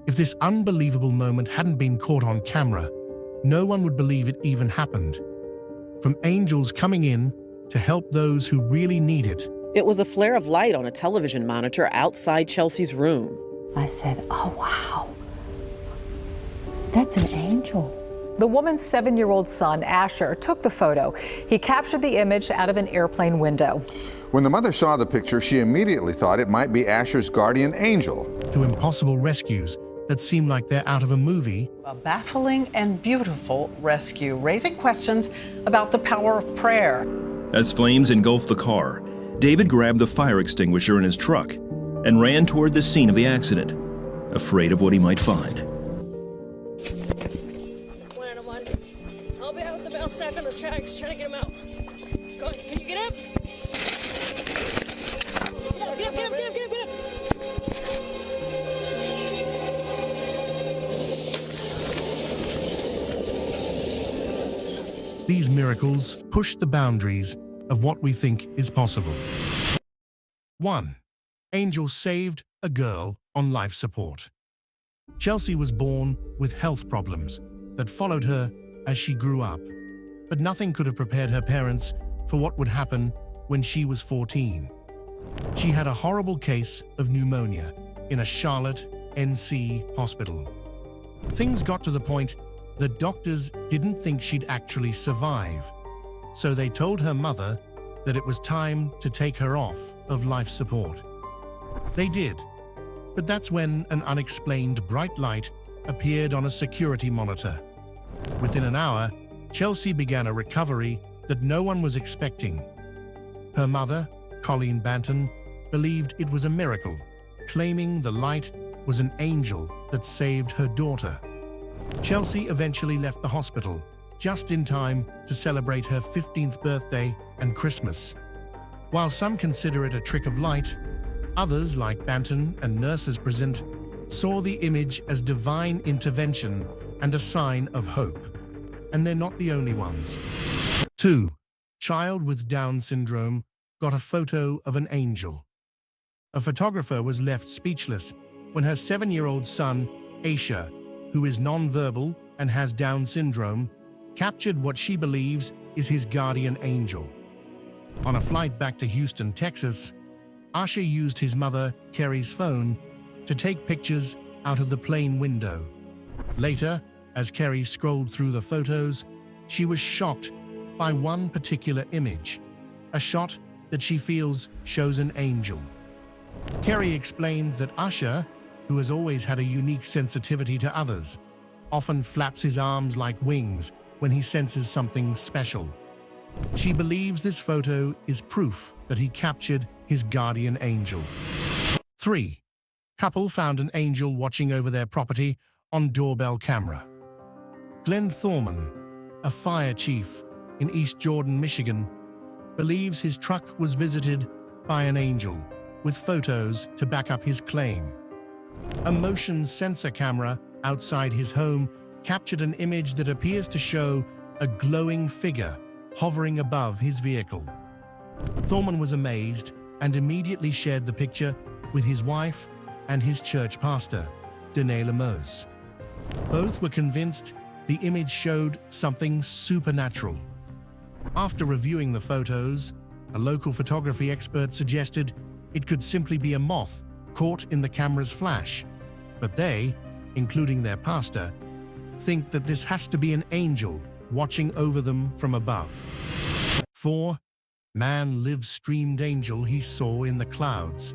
If this unbelievable moment hadn't been caught on camera, no one would believe it even happened. From angels coming in to help those who really need it. It was a flare of light on a television monitor outside Chelsea's room. I said, oh, wow, that's an angel. The woman's 7-year-old son, Asher, took the photo. He captured the image out of an airplane window. When the mother saw the picture, she immediately thought it might be Asher's guardian angel. To impossible rescues that seem like they're out of a movie. A baffling and beautiful rescue, raising questions about the power of prayer. As flames engulfed the car, David grabbed the fire extinguisher in his truck and ran toward the scene of the accident, afraid of what he might find. I'll be out with the bell stack on the tracks, trying to get him out. Go on, can you get up? Get up. These miracles push the boundaries of what we think is possible. 1. Angel saved a girl on life support. Chelsea was born with health problems that followed her as she grew up, but nothing could have prepared her parents for what would happen when she was 14. She had a horrible case of pneumonia in a Charlotte, NC hospital. Things got to the point that doctors didn't think she'd actually survive, so they told her mother that it was time to take her off of life support. They did, but that's when an unexplained bright light appeared on a security monitor. Within an hour, Chelsea began a recovery that no one was expecting. Her mother, Colleen Banton, believed it was a miracle, claiming the light was an angel that saved her daughter. Chelsea eventually left the hospital just in time to celebrate her 15th birthday and Christmas. While some consider it a trick of light, others, like Banton and nurses present, saw the image as divine intervention and a sign of hope. And they're not the only ones. 2. Child with Down syndrome got a photo of an angel. A photographer was left speechless when her 7-year-old son, Asher, who is nonverbal and has Down syndrome, captured what she believes is his guardian angel. On a flight back to Houston, Texas, Asher used his mother, Kerry's phone to take pictures out of the plane window. Later, as Kerry scrolled through the photos, she was shocked by one particular image, a shot that she feels shows an angel. Kerry explained that Asher, who has always had a unique sensitivity to others, often flaps his arms like wings when he senses something special. She believes this photo is proof that he captured his guardian angel. 3. Couple found an angel watching over their property on doorbell camera. Glenn Thorman, a fire chief in East Jordan, Michigan, believes his truck was visited by an angel with photos to back up his claim. A motion sensor camera outside his home captured an image that appears to show a glowing figure hovering above his vehicle. Thorman was amazed and immediately shared the picture with his wife and his church pastor, Danae Lemos. Both were convinced the image showed something supernatural. After reviewing the photos, a local photography expert suggested it could simply be a moth caught in the camera's flash, but they, including their pastor, think that this has to be an angel watching over them from above. 4. Man live-streamed angel he saw in the clouds.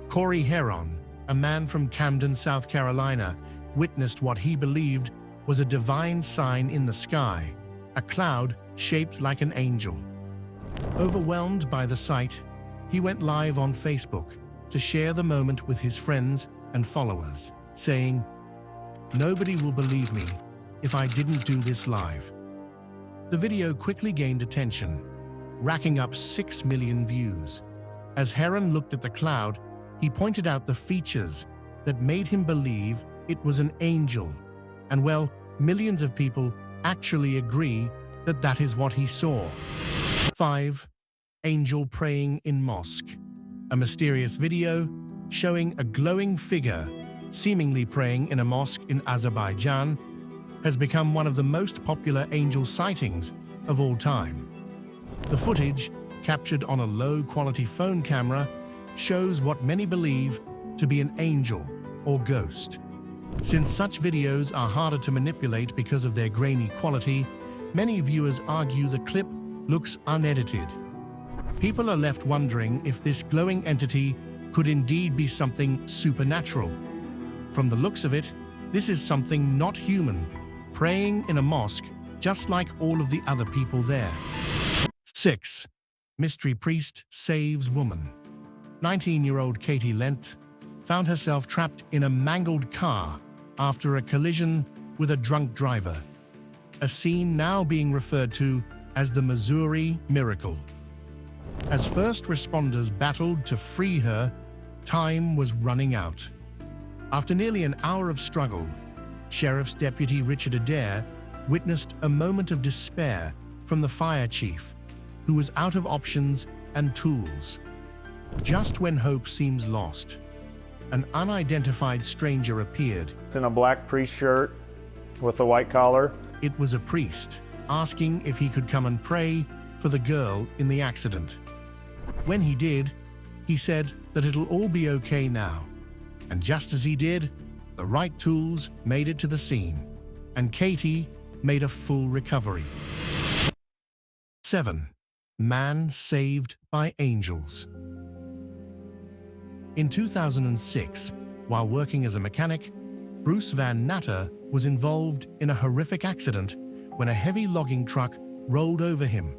Corey Heron, a man from Camden, South Carolina, witnessed what he believed was a divine sign in the sky, a cloud shaped like an angel. Overwhelmed by the sight, he went live on Facebook to share the moment with his friends and followers, saying, "Nobody will believe me if I didn't do this live." The video quickly gained attention, racking up 6 million views. As Heron looked at the cloud, he pointed out the features that made him believe it was an angel. And well, millions of people actually agree that that is what he saw. 5. Angel praying in mosque. A mysterious video showing a glowing figure seemingly praying in a mosque in Azerbaijan, has become one of the most popular angel sightings of all time. The footage, captured on a low-quality phone camera, shows what many believe to be an angel or ghost. Since such videos are harder to manipulate because of their grainy quality, many viewers argue the clip looks unedited. People are left wondering if this glowing entity could indeed be something supernatural. From the looks of it, this is something not human, praying in a mosque just like all of the other people there. 6. Mystery priest saves woman. 19-year-old Katie Lent found herself trapped in a mangled car after a collision with a drunk driver, a scene now being referred to as the Missouri Miracle. As first responders battled to free her, time was running out. After nearly an hour of struggle, Sheriff's Deputy Richard Adair witnessed a moment of despair from the fire chief, who was out of options and tools. Just when hope seems lost, an unidentified stranger appeared. In a black priest shirt with a white collar. It was a priest, asking if he could come and pray for the girl in the accident. When he did, he said that it'll all be okay now. And just as he did, the right tools made it to the scene, and Katie made a full recovery. 7. Man saved by angels. In 2006, while working as a mechanic, Bruce Van Natter was involved in a horrific accident when a heavy logging truck rolled over him,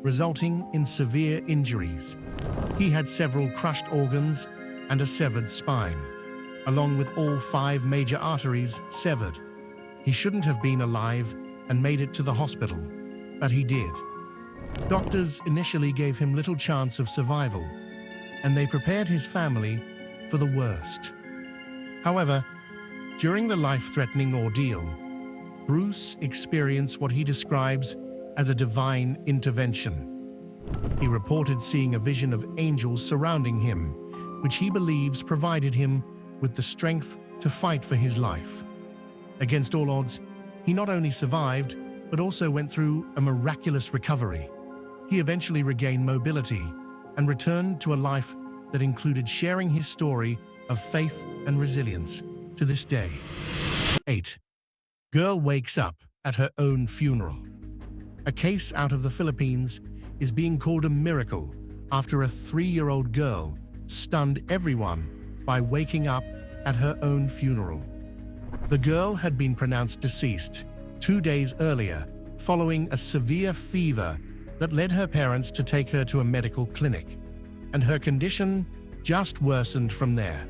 resulting in severe injuries. He had several crushed organs and a severed spine, along with all 5 major arteries severed. He shouldn't have been alive and made it to the hospital, but he did. Doctors initially gave him little chance of survival, and they prepared his family for the worst. However, during the life-threatening ordeal, Bruce experienced what he describes as a divine intervention. He reported seeing a vision of angels surrounding him, which he believes provided him with the strength to fight for his life. Against all odds, he not only survived, but also went through a miraculous recovery. He eventually regained mobility and returned to a life that included sharing his story of faith and resilience to this day. 8. Girl wakes up at her own funeral. A case out of the Philippines is being called a miracle after a 3-year-old girl stunned everyone by waking up at her own funeral. The girl had been pronounced deceased 2 days earlier following a severe fever that led her parents to take her to a medical clinic, and her condition just worsened from there.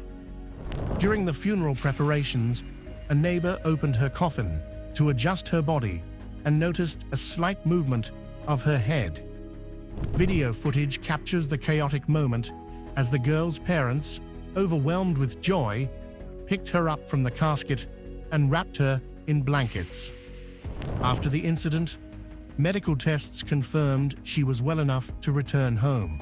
During the funeral preparations, a neighbor opened her coffin to adjust her body and noticed a slight movement of her head. Video footage captures the chaotic moment as the girl's parents, overwhelmed with joy, picked her up from the casket and wrapped her in blankets. After the incident, medical tests confirmed she was well enough to return home,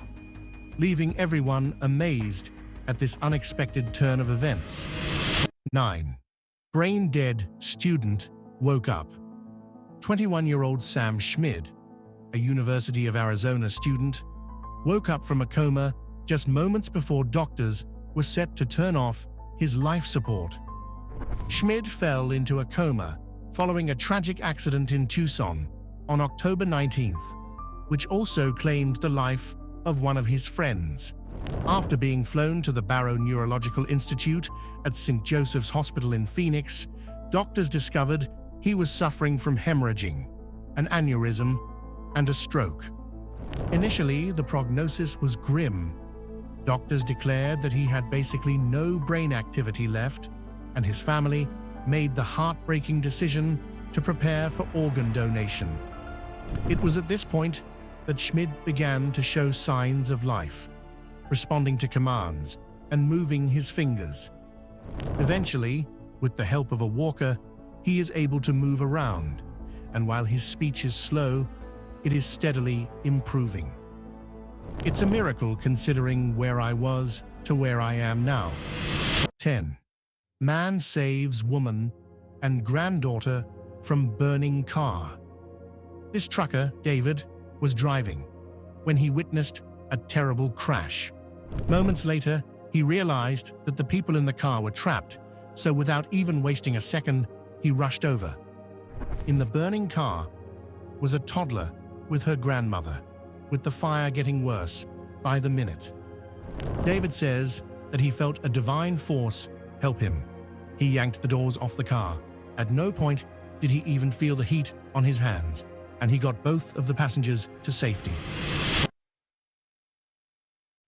leaving everyone amazed at this unexpected turn of events. 9. Brain-dead student woke up. 21-year-old Sam Schmid, a University of Arizona student, woke up from a coma just moments before doctors were set to turn off his life support. Schmid fell into a coma following a tragic accident in Tucson on October 19th, which also claimed the life of one of his friends. After being flown to the Barrow Neurological Institute at St. Joseph's Hospital in Phoenix, doctors discovered he was suffering from hemorrhaging, an aneurysm, and a stroke. Initially, the prognosis was grim. Doctors declared that he had basically no brain activity left, and his family made the heartbreaking decision to prepare for organ donation. It was at this point that Schmid began to show signs of life, responding to commands and moving his fingers. Eventually, with the help of a walker, he is able to move around, and while his speech is slow, it is steadily improving. It's a miracle considering where I was to where I am now. 10. Man saves woman and granddaughter from burning car. This trucker, David, was driving when he witnessed a terrible crash. Moments later, he realized that the people in the car were trapped, so without even wasting a second, he rushed over. In the burning car was a toddler with her grandmother, with the fire getting worse by the minute. David says that he felt a divine force help him. He yanked the doors off the car. At no point did he even feel the heat on his hands, and he got both of the passengers to safety.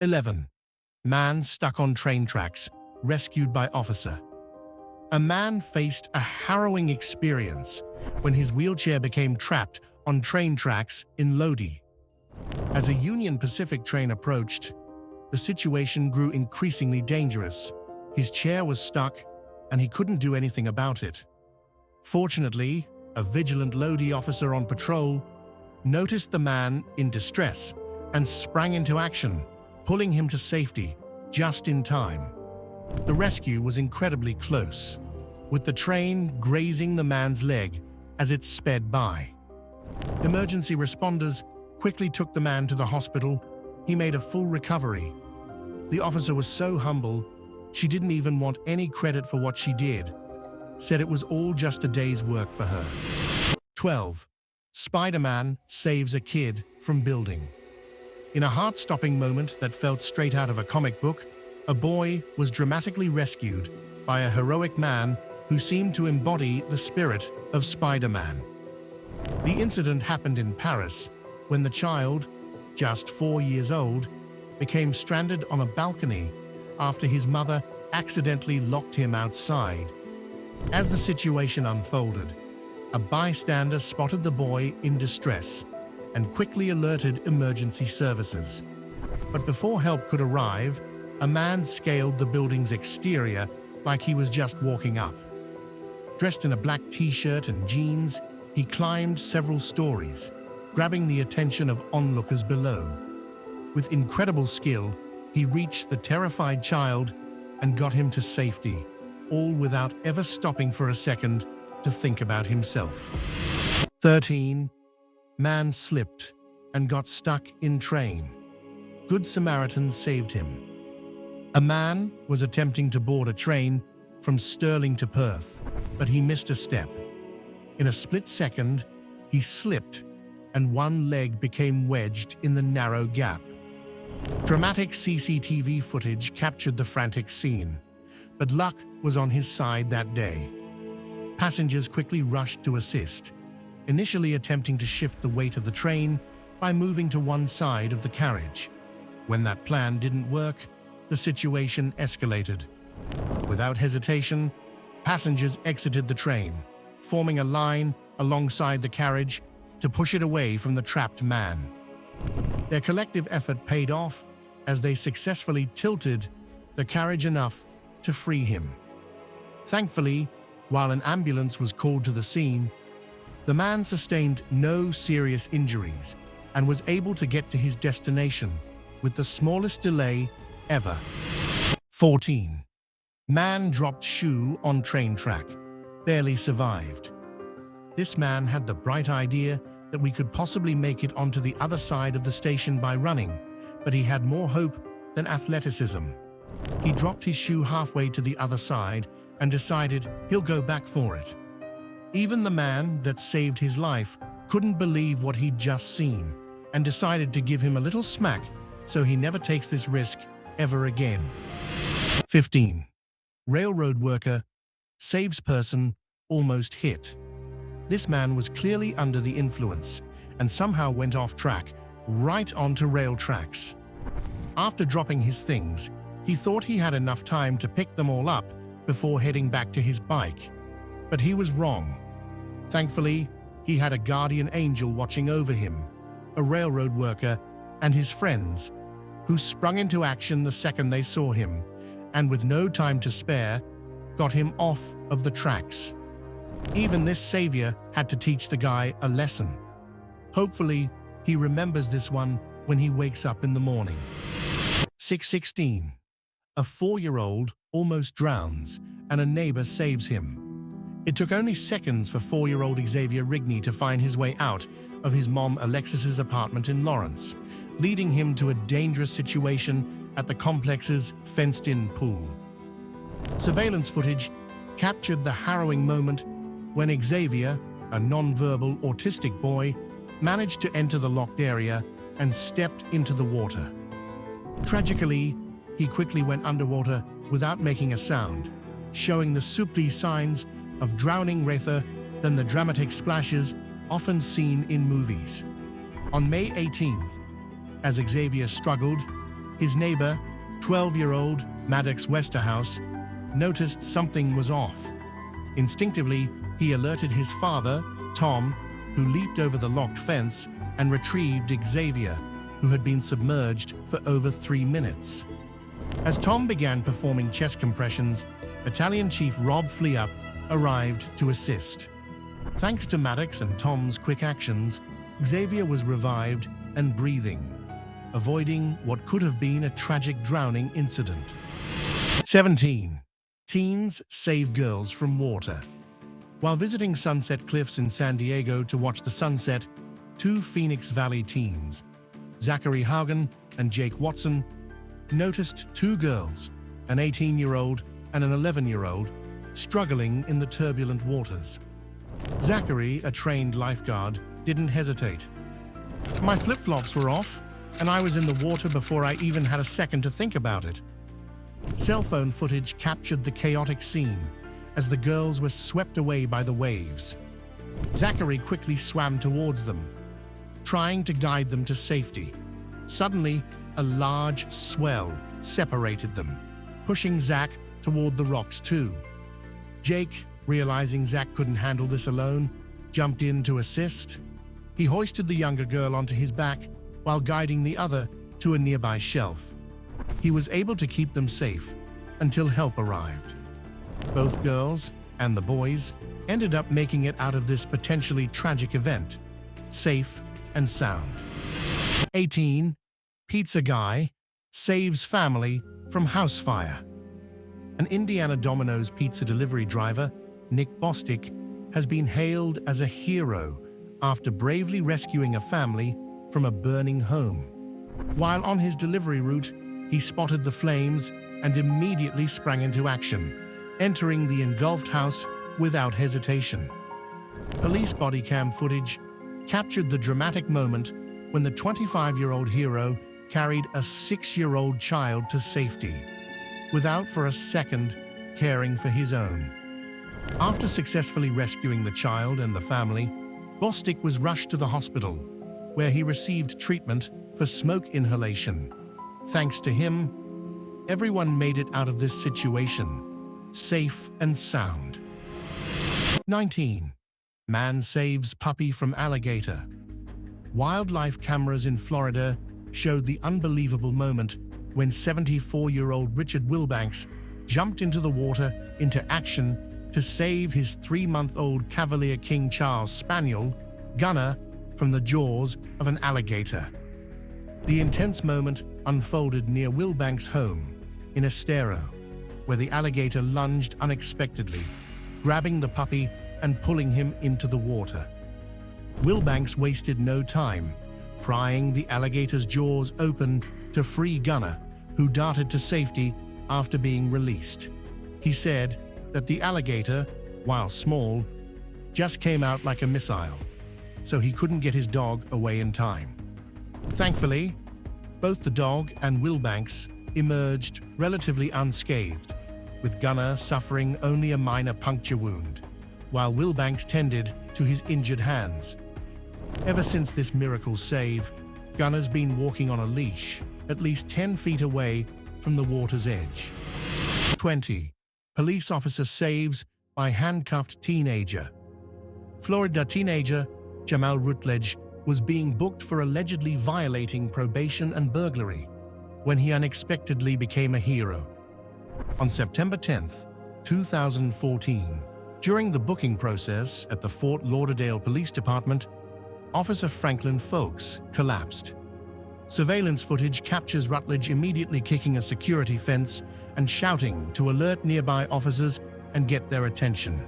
11. Man stuck on train tracks, rescued by officer. A man faced a harrowing experience when his wheelchair became trapped on train tracks in Lodi. As a Union Pacific train approached, the situation grew increasingly dangerous. His chair was stuck, and he couldn't do anything about it. Fortunately, a vigilant Lodi officer on patrol noticed the man in distress and sprang into action, pulling him to safety just in time. The rescue was incredibly close, with the train grazing the man's leg as it sped by. Emergency responders quickly took the man to the hospital. He made a full recovery. The officer was so humble, she didn't even want any credit for what she did. Said it was all just a day's work for her. 12. Spider-Man saves a kid from building. In a heart-stopping moment that felt straight out of a comic book, a boy was dramatically rescued by a heroic man who seemed to embody the spirit of Spider-Man. The incident happened in Paris when the child, just 4 years old, became stranded on a balcony after his mother accidentally locked him outside. As the situation unfolded, a bystander spotted the boy in distress and quickly alerted emergency services. But before help could arrive, a man scaled the building's exterior like he was just walking up. Dressed in a black t-shirt and jeans, he climbed several stories, grabbing the attention of onlookers below. With incredible skill, he reached the terrified child and got him to safety, all without ever stopping for a second to think about himself. 13. Man slipped and got stuck in train. Good Samaritans saved him. A man was attempting to board a train from Stirling to Perth, but he missed a step. In a split second, he slipped, and one leg became wedged in the narrow gap. Dramatic CCTV footage captured the frantic scene, but luck was on his side that day. Passengers quickly rushed to assist, initially attempting to shift the weight of the train by moving to one side of the carriage. When that plan didn't work, the situation escalated. Without hesitation, passengers exited the train, forming a line alongside the carriage to push it away from the trapped man. Their collective effort paid off as they successfully tilted the carriage enough to free him. Thankfully, while an ambulance was called to the scene, the man sustained no serious injuries and was able to get to his destination with the smallest delay ever. 14. Man dropped shoe on train track, barely survived. This man had the bright idea that we could possibly make it onto the other side of the station by running, but he had more hope than athleticism. He dropped his shoe halfway to the other side and decided he'll go back for it. Even the man that saved his life couldn't believe what he'd just seen and decided to give him a little smack so he never takes this risk ever again. 15. Railroad worker saves person almost hit. This man was clearly under the influence and somehow went off track, right onto rail tracks. After dropping his things, he thought he had enough time to pick them all up before heading back to his bike. But he was wrong. Thankfully, he had a guardian angel watching over him, a railroad worker and his friends, who sprung into action the second they saw him, and with no time to spare, got him off of the tracks. Even this savior had to teach the guy a lesson. Hopefully, he remembers this one when he wakes up in the morning. 6:16. A 4-year-old almost drowns and a neighbor saves him. It took only seconds for 4-year-old Xavier Rigney to find his way out of his mom Alexis's apartment in Lawrence, leading him to a dangerous situation at the complex's fenced-in pool. Surveillance footage captured the harrowing moment when Xavier, a non-verbal autistic boy, managed to enter the locked area and stepped into the water. Tragically, he quickly went underwater without making a sound, showing the subtle signs of drowning rather than the dramatic splashes often seen in movies. On May 18th, as Xavier struggled, his neighbor, 12-year-old Maddox Westerhouse, noticed something was off. Instinctively, he alerted his father, Tom, who leaped over the locked fence and retrieved Xavier, who had been submerged for over 3 minutes. As Tom began performing chest compressions, Battalion Chief Rob Fleeup arrived to assist. Thanks to Maddox and Tom's quick actions, Xavier was revived and breathing, avoiding what could have been a tragic drowning incident. 17. Teens save girls from water. While visiting Sunset Cliffs in San Diego to watch the sunset, 2 Phoenix Valley teens, Zachary Haugen and Jake Watson, noticed 2 girls, an 18-year-old and an 11-year-old, struggling in the turbulent waters. Zachary, a trained lifeguard, didn't hesitate. "My flip-flops were off, and I was in the water before I even had a second to think about it." Cell phone footage captured the chaotic scene as the girls were swept away by the waves. Zachary quickly swam towards them, trying to guide them to safety. Suddenly, a large swell separated them, pushing Zach toward the rocks too. Jake, realizing Zach couldn't handle this alone, jumped in to assist. He hoisted the younger girl onto his back while guiding the other to a nearby shelf. He was able to keep them safe until help arrived. Both girls and the boys ended up making it out of this potentially tragic event, safe and sound. 18. Pizza guy saves family from house fire. An Indiana Domino's pizza delivery driver, Nick Bostic, has been hailed as a hero after bravely rescuing a family from a burning home. While on his delivery route, he spotted the flames and immediately sprang into action, entering the engulfed house without hesitation. Police body cam footage captured the dramatic moment when the 25-year-old hero carried a 6-year-old child to safety, without for a second caring for his own. After successfully rescuing the child and the family, Bostic was rushed to the hospital, where he received treatment for smoke inhalation. Thanks to him, everyone made it out of this situation, safe and sound. 19. Man saves puppy from alligator. Wildlife cameras in Florida showed the unbelievable moment when 74-year-old Richard Wilbanks jumped into the water into action to save his 3-month-old Cavalier King Charles Spaniel, Gunner, from the jaws of an alligator. The intense moment unfolded near Wilbanks' home in Estero, where the alligator lunged unexpectedly, grabbing the puppy and pulling him into the water. Wilbanks wasted no time, prying the alligator's jaws open to free Gunner, who darted to safety after being released. He said that the alligator, while small, just came out like a missile, so he couldn't get his dog away in time. Thankfully, both the dog and Wilbanks emerged relatively unscathed, with Gunner suffering only a minor puncture wound, while Wilbanks tended to his injured hands. Ever since this miracle save, Gunner's been walking on a leash, at least 10 feet away from the water's edge. 20. Police officer saves by handcuffed teenager. Florida teenager Jamal Rutledge was being booked for allegedly violating probation and burglary when he unexpectedly became a hero. On September 10, 2014, during the booking process at the Fort Lauderdale Police Department, Officer Franklin Folks collapsed. Surveillance footage captures Rutledge immediately kicking a security fence and shouting to alert nearby officers and get their attention.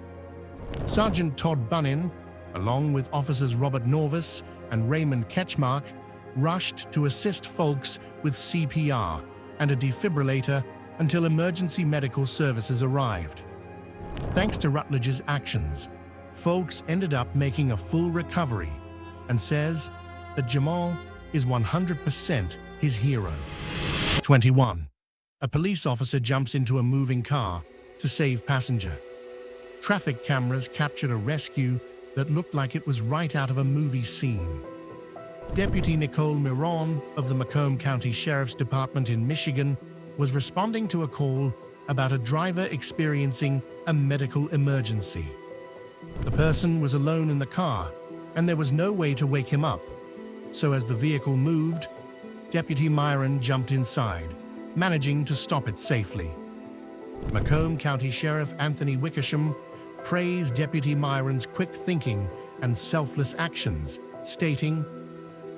Sergeant Todd Bunnin, along with officers Robert Norvis and Raymond Ketchmark, rushed to assist folks with CPR and a defibrillator until emergency medical services arrived. Thanks to Rutledge's actions, Folks ended up making a full recovery and says that Jamal is 100% his hero. 21. A police officer jumps into a moving car to save passenger. Traffic cameras captured a rescue that looked like it was right out of a movie scene. Deputy Nicole Miron of the Macomb County Sheriff's Department in Michigan was responding to a call about a driver experiencing a medical emergency. The person was alone in the car, and there was no way to wake him up. So as the vehicle moved, Deputy Myron jumped inside, managing to stop it safely. Macomb County Sheriff Anthony Wickersham praised Deputy Myron's quick thinking and selfless actions, stating,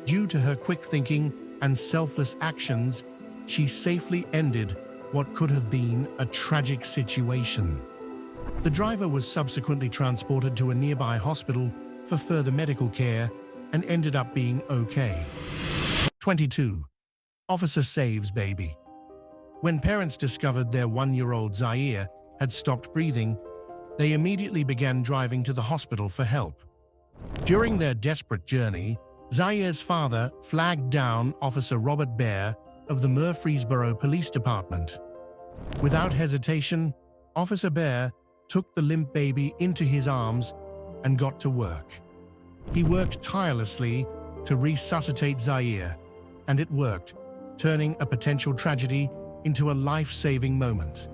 "Due to her quick thinking and selfless actions, she safely ended what could have been a tragic situation." The driver was subsequently transported to a nearby hospital for further medical care and ended up being okay. 22. Officer saves baby. When parents discovered their 1-year-old Zaire had stopped breathing, they immediately began driving to the hospital for help. During their desperate journey, Zaire's father flagged down Officer Robert Baer of the Murfreesboro Police Department. Without hesitation, Officer Baer took the limp baby into his arms and got to work. He worked tirelessly to resuscitate Zaire, and it worked, turning a potential tragedy into a life-saving moment.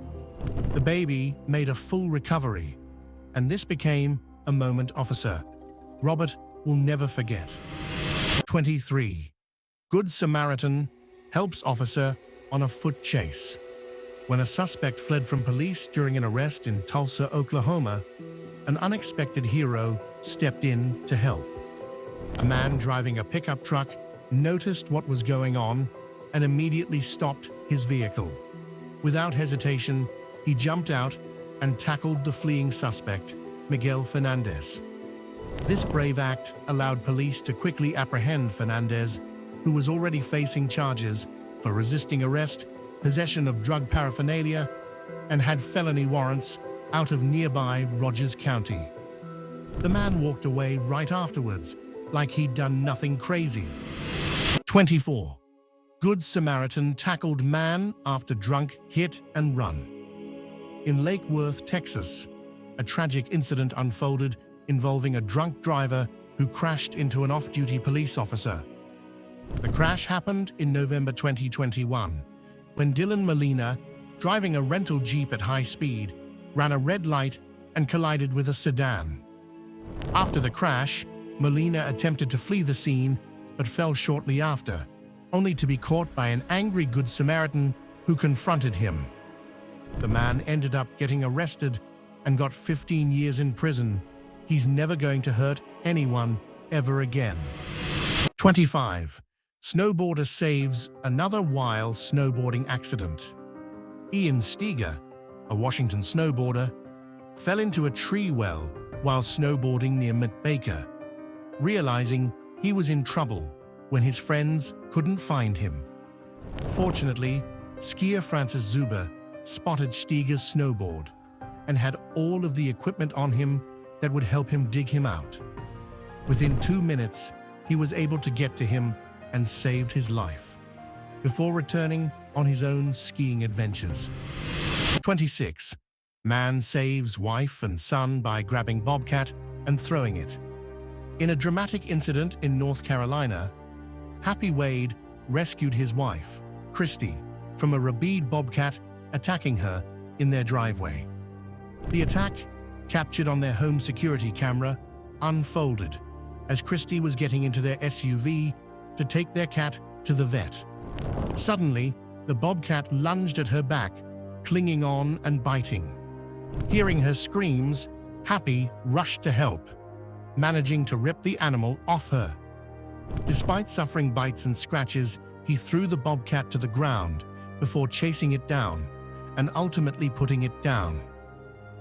The baby made a full recovery, and this became a moment Officer Robert will never forget. 23. Good Samaritan helps officer on a foot chase. When a suspect fled from police during an arrest in Tulsa, Oklahoma, an unexpected hero stepped in to help. A man driving a pickup truck noticed what was going on and immediately stopped his vehicle. Without hesitation, he jumped out and tackled the fleeing suspect, Miguel Fernandez. This brave act allowed police to quickly apprehend Fernandez, who was already facing charges for resisting arrest, possession of drug paraphernalia, and had felony warrants out of nearby Rogers County. The man walked away right afterwards, like he'd done nothing crazy. 24. Good Samaritan tackled man after drunk hit and run. In Lake Worth, Texas, a tragic incident unfolded involving a drunk driver who crashed into an off-duty police officer. The crash happened in November 2021, when Dylan Molina, driving a rental Jeep at high speed, ran a red light and collided with a sedan. After the crash, Molina attempted to flee the scene but fell shortly after, only to be caught by an angry Good Samaritan who confronted him. The man ended up getting arrested and got 15 years in prison. He's never going to hurt anyone ever again. 25. Snowboarder saves another wild snowboarding accident. Ian Steger, a Washington snowboarder, fell into a tree well while snowboarding near Mitt-Baker, realizing he was in trouble when his friends couldn't find him. Fortunately, skier Francis Zuber spotted Steger's snowboard and had all of the equipment on him that would help him dig him out. Within 2 minutes, he was able to get to him and saved his life, before returning on his own skiing adventures. 26. Man saves wife and son by grabbing bobcat and throwing it. In a dramatic incident in North Carolina, Happy Wade rescued his wife, Christy, from a rabid bobcat attacking her in their driveway. The attack, captured on their home security camera, unfolded as Christy was getting into their SUV to take their cat to the vet. Suddenly, the bobcat lunged at her back, clinging on and biting. Hearing her screams, Happy rushed to help, managing to rip the animal off her. Despite suffering bites and scratches, he threw the bobcat to the ground before chasing it down and ultimately putting it down.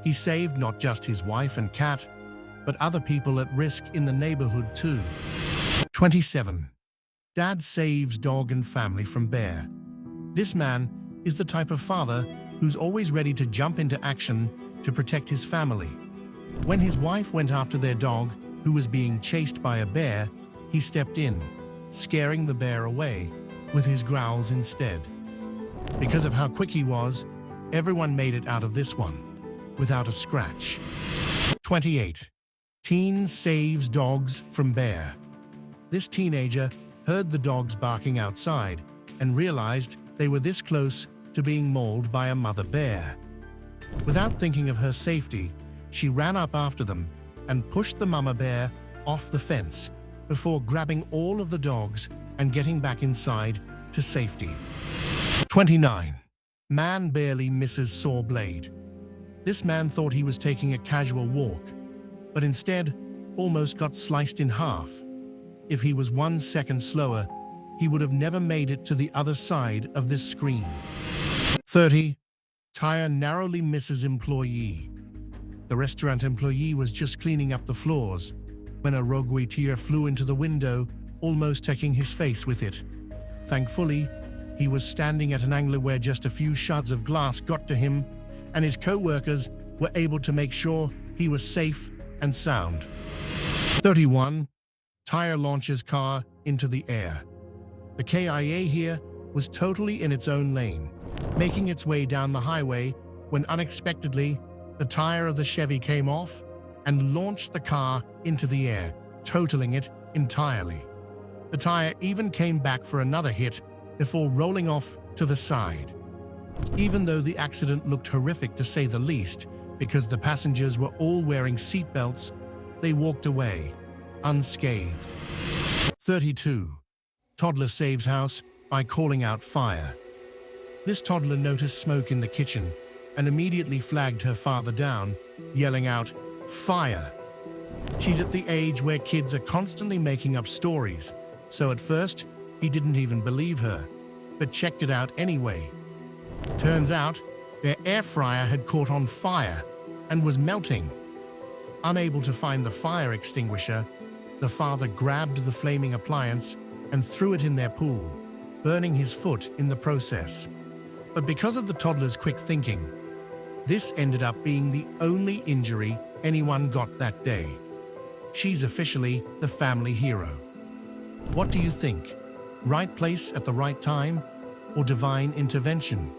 He saved not just his wife and cat, but other people at risk in the neighborhood too. 27. Dad saves dog and family from bear. This man is the type of father who's always ready to jump into action to protect his family. When his wife went after their dog, who was being chased by a bear, he stepped in, scaring the bear away with his growls instead. Because of how quick he was, everyone made it out of this one without a scratch. 28. Teen saves dogs from bear. This teenager heard the dogs barking outside and realized they were this close to being mauled by a mother bear. Without thinking of her safety, she ran up after them and pushed the mama bear off the fence before grabbing all of the dogs and getting back inside to safety. 29. Man barely misses saw blade. This man thought he was taking a casual walk, but instead almost got sliced in half. If he was 1 second slower, he would have never made it to the other side of this screen. 30. Tire narrowly misses employee. The restaurant employee was just cleaning up the floors when a rogue waiter flew into the window, almost taking his face with it. Thankfully, he was standing at an angle where just a few shards of glass got to him, and his co-workers were able to make sure he was safe and sound. 31. Tire launches car into the air. The KIA here was totally in its own lane, making its way down the highway when unexpectedly the tire of the Chevy came off and launched the car into the air, totaling it entirely. The tire even came back for another hit before rolling off to the side. Even though the accident looked horrific to say the least, because the passengers were all wearing seatbelts, they walked away unscathed. 32. Toddler saves house by calling out fire. This toddler noticed smoke in the kitchen and immediately flagged her father down, yelling out, "Fire!" She's at the age where kids are constantly making up stories, so at first he didn't even believe her, but checked it out anyway. Turns out their air fryer had caught on fire and was melting. Unable to find the fire extinguisher, the father grabbed the flaming appliance and threw it in their pool, burning his foot in the process. But because of the toddler's quick thinking, this ended up being the only injury anyone got that day. She's officially the family hero. What do you think? Right place at the right time or divine intervention?